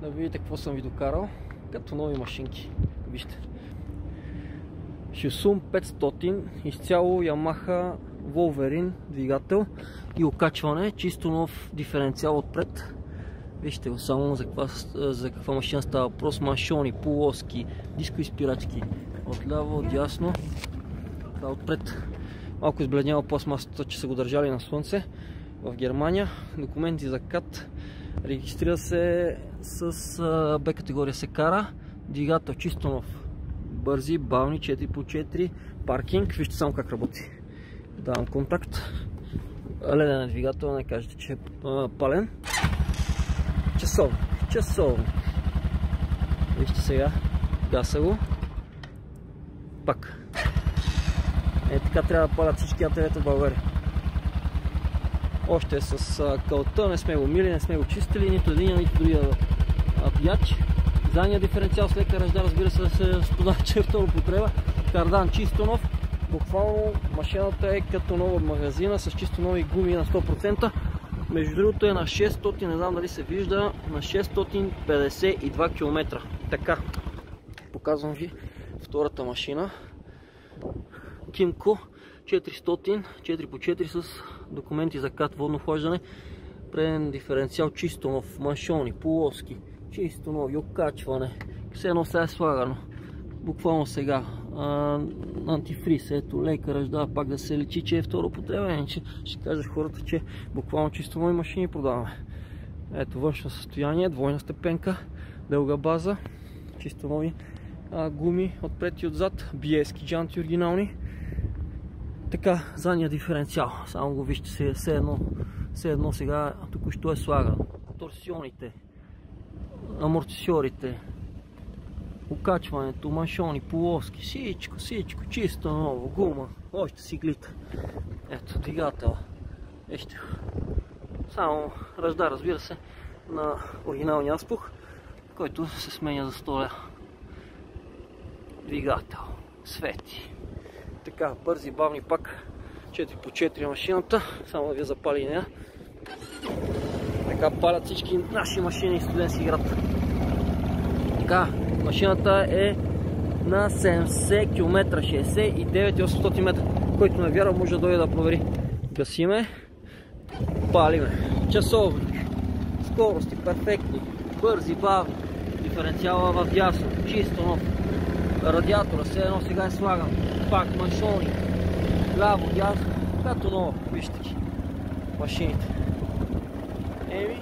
Да видите какво съм ви докарал. Като нови машинки. Вижте. Shusum 500, изцяло Yamaha Wolverine двигател и окачване, чисто нов диференциал отпред. Вижте го само за каква машина става въпрос. Маншони, полоски, дискоизпирачки отляво, отдясно. Това отпред малко избледнява пластмасата, че са го държали на слънце в Германия. Документи за КАТ. Регистрира се с Б категория се кара. Двигател чисто нов. Бързи, бавни, 4x4, паркинг. Вижте само как работи. Давам контакт. Леден двигател, не кажете, че е пален. Часовник. Вижте сега. Гаса го. Пак. Така трябва да палят всички АТВ-та в България. Още е с кълта, не сме го мили, не сме го чистили, нито един, нито другия пияч. Задния диференциал с лека ръжда, разбира се спода, че е втора употреба. Кардан чисто нов. Буквално машината е като нова от магазина, с чисто нови гуми на 100%. Между другото е на 600, не знам дали се вижда, на 652 км. Така, показвам ви втората машина. Кимко 400, 4x4 с документи за КАТ, водно охлаждане. Преден диференциал чисто нов, маншони, полоски, чисто нови, окачване. Все едно сега е слагано. Буквално сега. Антифриз, ето лека ръжда, пак да се личи, че е втора употреба. Ще кажа хората, че буквално чисто нови машини продаваме. Ето външно състояние, двойна степенка, дълга база, чисто нови гуми отпред и отзад, биески джанти оригинални. Така, задния диференциал, само го вижте, все едно сега току-що е слагано. Торсионите, амортисьорите, окачването, маншони, полоски, всичко, чисто ново, гума, още си глита. Ето, двигател, вижте, само ръжда, разбира се, на оригиналния азбук, който се сменя за 100 лева. Двигател, свети. Така, бързи, бавни пак, 4x4 машината, само да ви запали нея. Така палят всички наши машини в студентски град. Така, машината е на 70 км, 69,800 метра. Който не вярва, може да дойде да провери. Гасиме, палиме. Часовник, скорости перфектни, бързи, бавни, диференциала в дясно, чисто нов. Радиатора все едно сега е слаган. Пак маншони, ляво, дясно, като ново. Вижте ги машините. Еми,